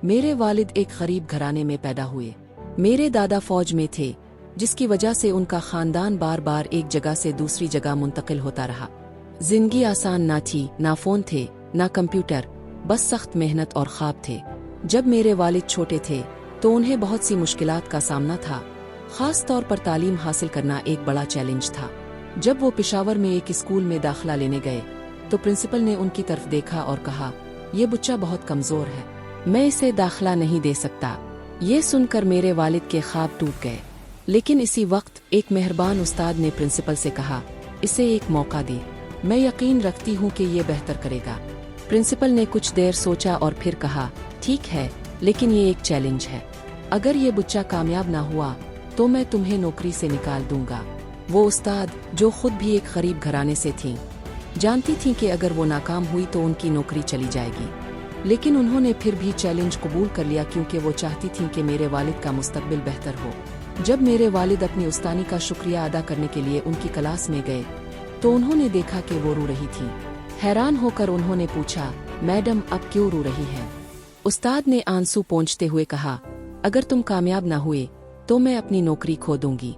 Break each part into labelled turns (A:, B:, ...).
A: میرے والد ایک غریب گھرانے میں پیدا ہوئے۔ میرے دادا فوج میں تھے، جس کی وجہ سے ان کا خاندان بار بار ایک جگہ سے دوسری جگہ منتقل ہوتا رہا۔ زندگی آسان نہ تھی، نہ فون تھے، نہ کمپیوٹر، بس سخت محنت اور خواب تھے۔ جب میرے والد چھوٹے تھے تو انہیں بہت سی مشکلات کا سامنا تھا، خاص طور پر تعلیم حاصل کرنا ایک بڑا چیلنج تھا۔ جب وہ پشاور میں ایک اسکول میں داخلہ لینے گئے تو پرنسپل نے ان کی طرف دیکھا اور کہا، یہ بچہ بہت کمزور ہے، میں اسے داخلہ نہیں دے سکتا۔ یہ سن کر میرے والد کے خواب ٹوٹ گئے، لیکن اسی وقت ایک مہربان استاد نے پرنسپل سے کہا، اسے ایک موقع دے، میں یقین رکھتی ہوں کہ یہ بہتر کرے گا۔ پرنسپل نے کچھ دیر سوچا اور پھر کہا، ٹھیک ہے، لیکن یہ ایک چیلنج ہے، اگر یہ بچہ کامیاب نہ ہوا تو میں تمہیں نوکری سے نکال دوں گا۔ وہ استاد، جو خود بھی ایک غریب گھرانے سے تھیں، جانتی تھیں کہ اگر وہ ناکام ہوئی تو ان کی نوکری چلی جائے گی، لیکن انہوں نے پھر بھی چیلنج قبول کر لیا کیونکہ وہ چاہتی تھیں کہ میرے والد کا مستقبل بہتر ہو۔ جب میرے والد اپنی استانی کا شکریہ ادا کرنے کے لیے ان کی کلاس میں گئے تو انہوں نے دیکھا کہ وہ رو رہی تھی۔ حیران ہو کر انہوں نے پوچھا، میڈم اب کیوں رو رہی ہیں؟ استاد نے آنسو پونچھتے ہوئے کہا، اگر تم کامیاب نہ ہوئے تو میں اپنی نوکری کھو دوں گی۔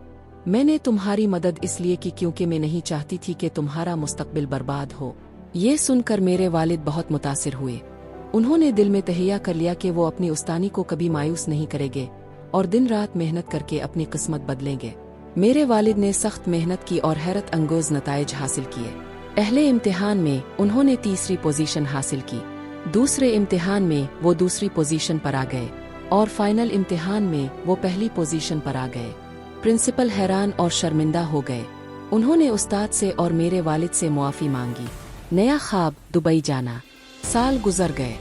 A: میں نے تمہاری مدد اس لیے کی کیونکہ میں نہیں چاہتی تھی کہ تمہارا مستقبل برباد ہو۔ یہ سن کر میرے والد بہت متاثر ہوئے۔ انہوں نے دل میں تہیہ کر لیا کہ وہ اپنی استانی کو کبھی مایوس نہیں کریں گے اور دن رات محنت کر کے اپنی قسمت بدلیں گے۔ میرے والد نے سخت محنت کی اور حیرت انگیز نتائج حاصل کیے۔ پہلے امتحان میں انہوں نے تیسری پوزیشن حاصل کی، دوسرے امتحان میں وہ دوسری پوزیشن پر آ گئے اور فائنل امتحان میں وہ پہلی پوزیشن پر آ گئے۔ پرنسپل حیران اور شرمندہ ہو گئے۔ انہوں نے استاد سے اور میرے والد سے معافی مانگی۔ نیا خواب، دبئی جانا۔ سال گزر گئے،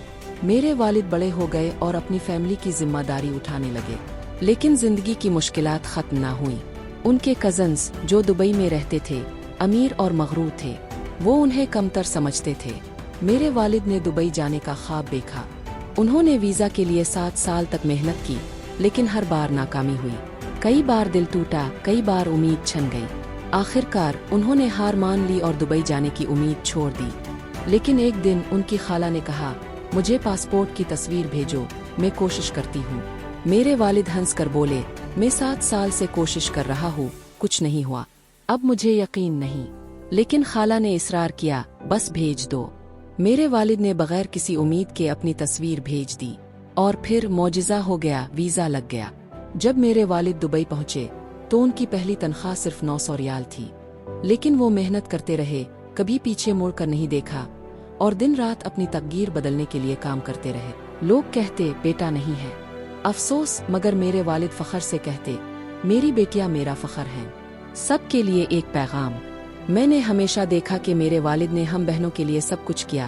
A: میرے والد بڑے ہو گئے اور اپنی فیملی کی ذمہ داری اٹھانے لگے، لیکن زندگی کی مشکلات ختم نہ ہوئیں۔ ان کے کزنز جو دبئی میں رہتے تھے امیر اور مغرور تھے، وہ انہیں کمتر سمجھتے تھے۔ میرے والد نے دبئی جانے کا خواب دیکھا۔ انہوں نے ویزا کے لیے 7 سال تک محنت کی، لیکن ہر بار ناکامی ہوئی۔ کئی بار دل ٹوٹا، کئی بار امید چھن گئی۔ آخر کار انہوں نے ہار مان لی اور دبئی جانے کی امید چھوڑ دی۔ لیکن ایک دن ان کی خالہ نے کہا، مجھے پاسپورٹ کی تصویر بھیجو، میں کوشش کرتی ہوں۔ میرے والد ہنس کر بولے، میں 7 سال سے کوشش کر رہا ہوں، کچھ نہیں ہوا، اب مجھے یقین نہیں۔ لیکن خالہ نے اصرار کیا، بس بھیج دو۔ میرے والد نے بغیر کسی امید کے اپنی تصویر بھیج دی اور پھر معجزہ ہو گیا، ویزا لگ گیا۔ جب میرے والد دبئی پہنچے تو ان کی پہلی تنخواہ صرف 900 ریال تھی، لیکن وہ محنت کرتے رہے، کبھی پیچھے مڑ کر نہیں دیکھا اور دن رات اپنی تقدیر بدلنے کے لیے کام کرتے رہے۔ لوگ کہتے بیٹا نہیں ہے، افسوس، مگر میرے والد فخر سے کہتے، میری بیٹیاں میرا فخر ہیں۔ سب کے لیے ایک پیغام۔ میں نے ہمیشہ دیکھا کہ میرے والد نے ہم بہنوں کے لیے سب کچھ کیا،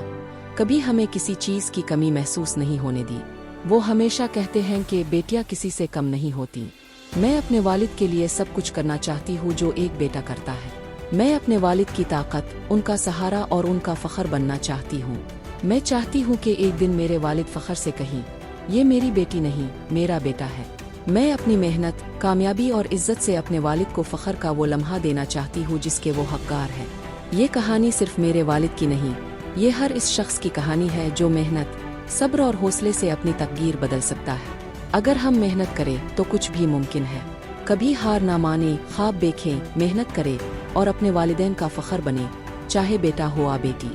A: کبھی ہمیں کسی چیز کی کمی محسوس نہیں ہونے دی۔ وہ ہمیشہ کہتے ہیں کہ بیٹیاں کسی سے کم نہیں ہوتی۔ میں اپنے والد کے لیے سب کچھ کرنا چاہتی ہوں جو ایک بیٹا کرتا ہے۔ میں اپنے والد کی طاقت، ان کا سہارا اور ان کا فخر بننا چاہتی ہوں۔ میں چاہتی ہوں کہ ایک دن میرے والد فخر سے کہیں، یہ میری بیٹی نہیں، میرا بیٹا ہے۔ میں اپنی محنت، کامیابی اور عزت سے اپنے والد کو فخر کا وہ لمحہ دینا چاہتی ہوں جس کے وہ حقدار ہے۔ یہ کہانی صرف میرے والد کی نہیں، یہ ہر اس شخص کی کہانی ہے جو محنت، صبر اور حوصلے سے اپنی تقدیر بدل سکتا ہے۔ اگر ہم محنت کریں تو کچھ بھی ممکن ہے۔ کبھی ہار نہ مانے، خواب دیکھیں، محنت کرے اور اپنے والدین کا فخر بنے، چاہے بیٹا ہو یا بیٹی۔